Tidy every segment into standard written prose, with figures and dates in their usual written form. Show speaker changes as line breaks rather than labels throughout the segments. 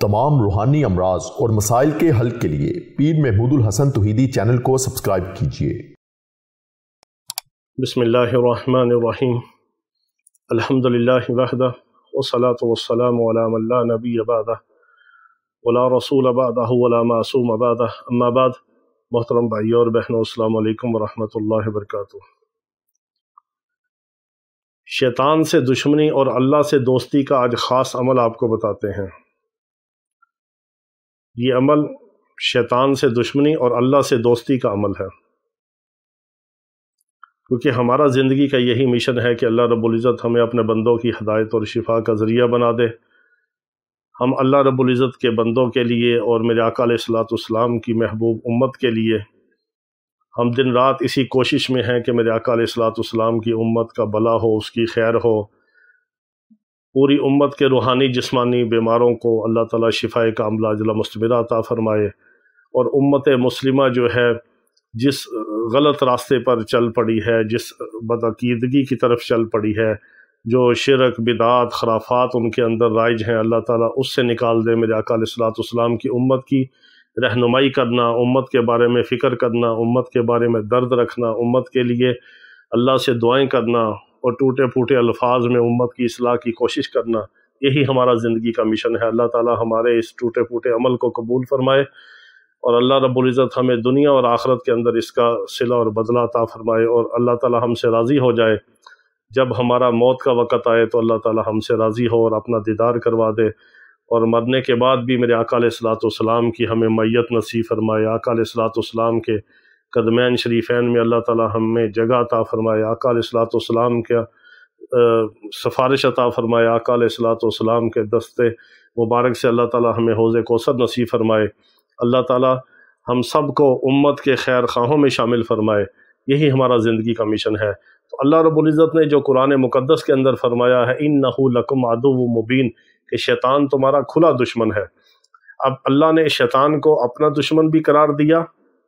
تمام روحانی امراض اور مسائل کے حل کے لیے پیر محمود الحسن توحیدی چینل کو سبسکرائب کیجئے۔
بسم اللہ الرحمن الرحیم، الحمدللہ وحدہ والصلاة والسلام علی من لا نبی بعدہ ولا رسول بعدہ ولا معصوم بعدہ، اما بعد۔ محترم بھائیوں اور بہنوں، السلام علیکم ورحمۃ اللہ وبرکاتہ۔ شیطان سے دشمنی اور اللہ سے دوستی کا آج خاص عمل آپ کو بتاتے ہیں۔ یہ عمل شیطان سے دشمنی اور اللہ سے دوستی کا عمل ہے، کیونکہ ہمارا زندگی کا یہی مشن ہے کہ اللہ رب العزت ہمیں اپنے بندوں کی ہدایت اور شفا کا ذریعہ بنا دے۔ ہم اللہ رب العزت کے بندوں کے لیے اور میرے آقا علیہ الصلوۃ والسلام کی محبوب امت کے لیے ہم دن رات اسی کوشش میں ہیں کہ میرے آقا علیہ الصلوۃ والسلام کی امت کا بھلا ہو، اس کی خیر ہو، پوری امت کے روحانی جسمانی بیماروں کو اللہ تعالیٰ شفائے کاملہ عاجلہ مستمرہ عطا فرمائے، اور امت مسلمہ جو ہے جس غلط راستے پر چل پڑی ہے، جس بدعقیدگی کی طرف چل پڑی ہے، جو شرک بدعات خرافات ان کے اندر رائج ہیں، اللہ تعالیٰ اس سے نکال دے۔ میرے آقا علیہ الصلوۃ والسلام کی امت کی رہنمائی کرنا، امت کے بارے میں فکر کرنا، امت کے بارے میں درد رکھنا، امت کے لیے اللہ سے دعائیں کرنا اور ٹوٹے پھوٹے الفاظ میں امت کی اصلاح کی کوشش کرنا، یہی ہمارا زندگی کا مشن ہے۔ اللہ تعالیٰ ہمارے اس ٹوٹے پھوٹے عمل کو قبول فرمائے، اور اللہ رب العزت ہمیں دنیا اور آخرت کے اندر اس کا صلہ اور بدلہ عطا فرمائے، اور اللہ تعالیٰ ہم سے راضی ہو جائے۔ جب ہمارا موت کا وقت آئے تو اللہ تعالیٰ ہم سے راضی ہو اور اپنا دیدار کروا دے، اور مرنے کے بعد بھی میرے آقا علیہ الصلوۃ والسلام کی ہمیں میت نصیب فرمائے۔ آقا علیہ الصلوۃ والسلام کے قدمین شریفین میں اللہ تعالیٰ ہمیں جگہ عطا فرمائے، آقا علیہ الصلوۃ والسلام کا سفارش عطا فرمائے، آقا علیہ الصلوۃ والسلام کے دستے مبارک سے اللہ تعالیٰ ہمیں حوض کوثر نصیب فرمائے۔ اللہ تعالیٰ ہم سب کو امت کے خیر خواہوں میں شامل فرمائے، یہی ہمارا زندگی کا مشن ہے۔ تو اللہ رب العزت نے جو قرآن مقدس کے اندر فرمایا ہے، اِنَّهُ لَكُمْ عَدُوٌّ مُبِينٌ، کہ شیطان تمہارا کھلا دشمن ہے۔ اب اللہ نے شیطان کو اپنا دشمن بھی قرار دیا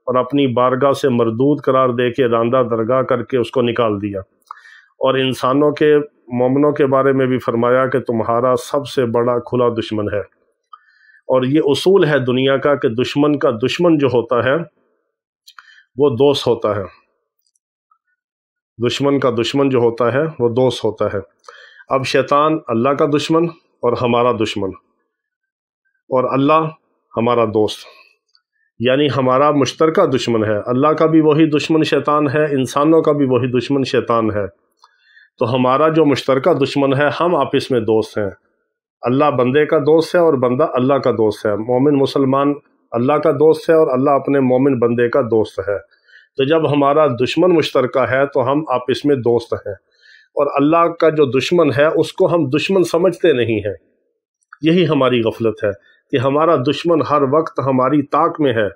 اور اپنی بارگاہ سے مردود قرار دے کے راندہ درگاہ کر کے اس کو نکال دیا، اور انسانوں کے مومنوں کے بارے میں بھی فرمایا کہ تمہارا سب سے بڑا کھلا دشمن ہے۔ اور یہ اصول ہے دنیا کا کہ دشمن کا دشمن جو ہوتا ہے وہ دوست ہوتا ہے، دشمن کا دشمن جو ہوتا ہے وہ دوست ہوتا ہے۔ اب شیطان اللہ کا دشمن اور ہمارا دشمن، اور اللہ ہمارا دوست، یعنی ہمارا مشترکہ دشمن ہے۔ اللہ کا بھی وہی دشمن شیطان ہے، انسانوں کا بھی وہی دشمن شیطان ہے۔ تو ہمارا جو مشترکہ دشمن ہے، ہم آپس میں دوست ہیں۔ اللہ بندے کا دوست ہے اور بندہ اللہ کا دوست ہے۔ مومن مسلمان اللہ کا دوست ہے اور اللہ اپنے مومن بندے کا دوست ہے۔ تو جب ہمارا دشمن مشترکہ ہے تو ہم آپس میں دوست ہیں، اور اللہ کا جو دشمن ہے اس کو ہم دشمن سمجھتے نہیں ہیں۔ یہی ہماری غفلت ہے کہ ہمارا دشمن ہر وقت ہماری طاق میں ہے،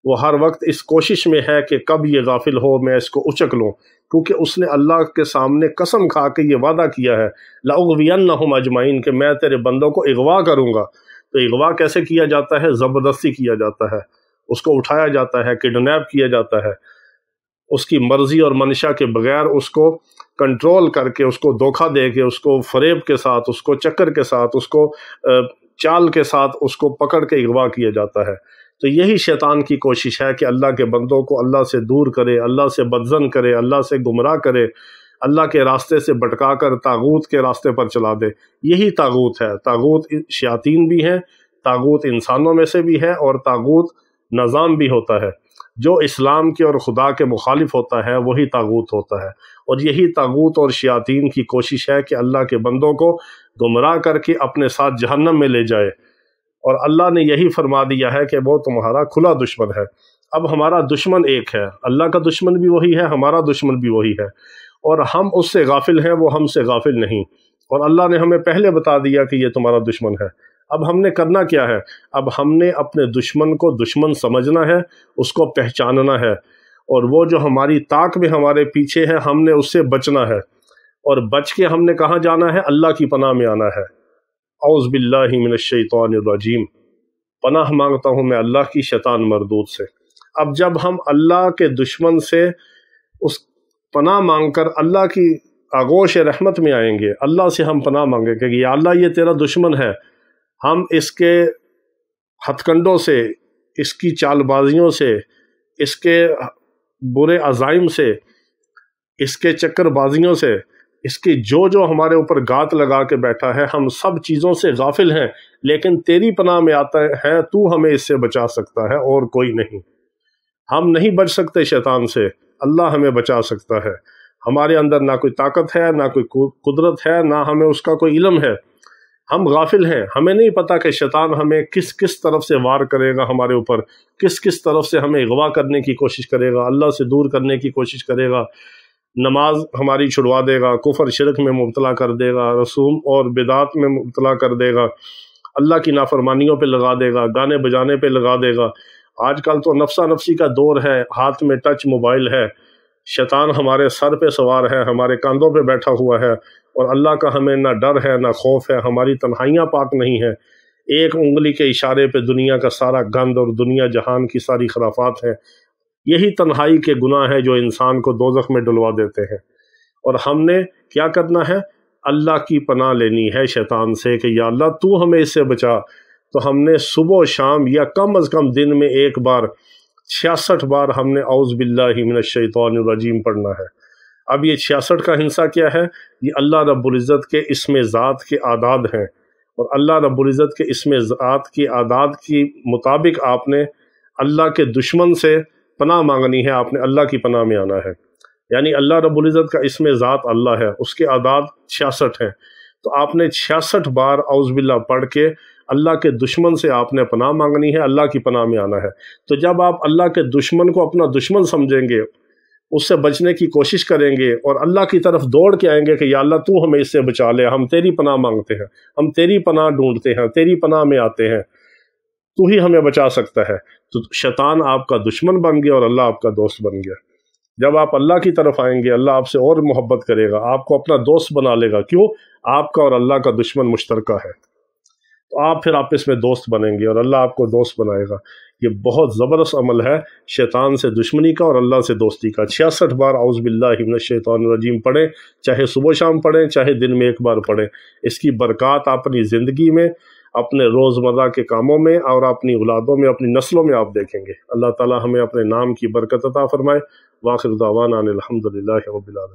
وہ ہر وقت اس کوشش میں ہے کہ کب یہ غافل ہو میں اس کو اچک لوں، کیونکہ اس نے اللہ کے سامنے قسم کھا کے یہ وعدہ کیا ہے، لَأُغْوِيَنَّهُمْ أَجْمَعِينَ، کہ میں تیرے بندوں کو اغوا کروں گا۔ تو اغوا کیسے کیا جاتا ہے؟ زبردستی کیا جاتا ہے، اس کو اٹھایا جاتا ہے، کڈنیپ کیا جاتا ہے، اس کی مرضی اور منشا کے بغیر اس کو کنٹرول کر کے، اس کو دھوکہ دے کے، اس کو فریب کے ساتھ، اس کو چکر کے ساتھ، اس کو چال کے ساتھ اس کو پکڑ کے اغوا کیا جاتا ہے۔ تو یہی شیطان کی کوشش ہے کہ اللہ کے بندوں کو اللہ سے دور کرے، اللہ سے بدظن کرے، اللہ سے گمراہ کرے، اللہ کے راستے سے بھٹکا کر طاغوت کے راستے پر چلا دے۔ یہی طاغوت ہے۔ طاغوت شیاطین بھی ہیں، طاغوت انسانوں میں سے بھی ہے، اور طاغوت نظام بھی ہوتا ہے۔ جو اسلام کے اور خدا کے مخالف ہوتا ہے وہی طاغوت ہوتا ہے، اور یہی طاغوت اور شیاطین کی کوشش ہے کہ اللہ کے بندوں کو گمراہ کر کے اپنے ساتھ جہنم میں لے جائے، اور اللہ نے یہی فرما دیا ہے کہ وہ تمہارا کھلا دشمن ہے۔ اب ہمارا دشمن ایک ہے، اللہ کا دشمن بھی وہی ہے، ہمارا دشمن بھی وہی ہے، اور ہم اس سے غافل ہیں، وہ ہم سے غافل نہیں، اور اللہ نے ہمیں پہلے بتا دیا کہ یہ تمہارا دشمن ہے۔ اب ہم نے کرنا کیا ہے؟ اب ہم نے اپنے دشمن کو دشمن سمجھنا ہے، اس کو پہچاننا ہے، اور وہ جو ہماری طاق میں ہمارے پیچھے ہے ہم نے اس سے بچنا ہے، اور بچ کے ہم نے کہاں جانا ہے؟ اللہ کی پناہ میں آنا ہے۔ اعوذ باللہ من الشیطان الرجیم، پناہ مانگتا ہوں میں اللہ کی شیطان مردود سے۔ اب جب ہم اللہ کے دشمن سے اس پناہ مانگ کر اللہ کی آغوش رحمت میں آئیں گے، اللہ سے ہم پناہ مانگیں کہ یا اللہ یہ تیرا دشمن ہے، ہم اس کے ہتھ کنڈوں سے، اس کی چال بازیوں سے، اس کے برے عزائم سے، اس کے چکر بازیوں سے، اس کی جو ہمارے اوپر گات لگا کے بیٹھا ہے، ہم سب چیزوں سے غافل ہیں، لیکن تیری پناہ میں آتا ہے، تو ہمیں اس سے بچا سکتا ہے اور کوئی نہیں۔ ہم نہیں بچ سکتے شیطان سے، اللہ ہمیں بچا سکتا ہے۔ ہمارے اندر نہ کوئی طاقت ہے، نہ کوئی قدرت ہے، نہ ہمیں اس کا کوئی علم ہے۔ ہم غافل ہیں، ہمیں نہیں پتا کہ شیطان ہمیں کس کس طرف سے وار کرے گا، ہمارے اوپر کس کس طرف سے ہمیں اغوا کرنے کی کوشش کرے گا، اللہ سے دور کرنے کی کوشش کرے گا، نماز ہماری چھڑوا دے گا، کفر شرک میں مبتلا کر دے گا، رسوم اور بدعات میں مبتلا کر دے گا، اللہ کی نافرمانیوں پہ لگا دے گا، گانے بجانے پہ لگا دے گا۔ آج کل تو نفسا نفسی کا دور ہے، ہاتھ میں ٹچ موبائل ہے، شیطان ہمارے سر پہ سوار ہے، ہمارے کاندھوں پہ بیٹھا ہوا ہے، اور اللہ کا ہمیں نہ ڈر ہے نہ خوف ہے، ہماری تنہائیاں پاک نہیں ہیں۔ ایک انگلی کے اشارے پہ دنیا کا سارا گند اور دنیا جہان کی ساری خرافات ہیں۔ یہی تنہائی کے گناہ ہیں جو انسان کو دوزخ میں ڈلوا دیتے ہیں۔ اور ہم نے کیا کرنا ہے؟ اللہ کی پناہ لینی ہے شیطان سے کہ یا اللہ تو ہمیں اس سے بچا۔ تو ہم نے صبح و شام یا کم از کم دن میں ایک بار 66 بار ہم نے اعوذ باللہ من الشیطان الرجیم پڑھنا ہے۔ اب یہ 66 کا ہنسا کیا ہے؟ یہ اللہ رب العزت کے اسم ذات کے اعداد ہیں، اور اللہ رب العزت کے اسم ذات کی اعداد کے مطابق آپ نے اللہ کے دشمن سے پناہ مانگنی ہے، آپ نے اللہ کی پناہ میں آنا ہے۔ یعنی اللہ رب العزت کا اسم ذات اللہ ہے، اس کے اعداد 66 ہیں، تو آپ نے 66 بار اعوذ باللہ پڑھ کے اللہ کے دشمن سے آپ نے پناہ مانگنی ہے، اللہ کی پناہ میں آنا ہے۔ تو جب آپ اللہ کے دشمن کو اپنا دشمن سمجھیں گے، اس سے بچنے کی کوشش کریں گے، اور اللہ کی طرف دوڑ کے آئیں گے کہ یا اللہ تو ہمیں اس سے بچا لے، ہم تیری پناہ مانگتے ہیں، ہم تیری پناہ ڈھونڈتے ہیں، تیری پناہ میں آتے ہیں، تو ہی ہمیں بچا سکتا ہے۔ تو شیطان آپ کا دشمن بن گیا اور اللہ آپ کا دوست بن گیا۔ جب آپ اللہ کی طرف آئیں گے، اللہ آپ سے اور محبت کرے گا، آپ کو اپنا دوست بنا لے گا۔ کیوں؟ آپ کا اور اللہ کا دشمن مشترکہ ہے، تو آپ پھر آپس میں دوست بنیں گے اور اللہ آپ کو دوست بنائے گا۔ یہ بہت زبردست عمل ہے شیطان سے دشمنی کا اور اللہ سے دوستی کا۔ 66 بار اعوذ باللہ من الشیطان الرجیم پڑھیں، چاہے صبح شام پڑھیں، چاہے دن میں ایک بار پڑھیں۔ اس کی برکات اپنی زندگی میں، اپنے روزمرہ کے کاموں میں اور اپنی اولادوں میں، اپنی نسلوں میں آپ دیکھیں گے۔ اللہ تعالی ہمیں اپنے نام کی برکت عطا فرمائے۔ وآخر دعوانا ان الحمد للہ رب العالمین۔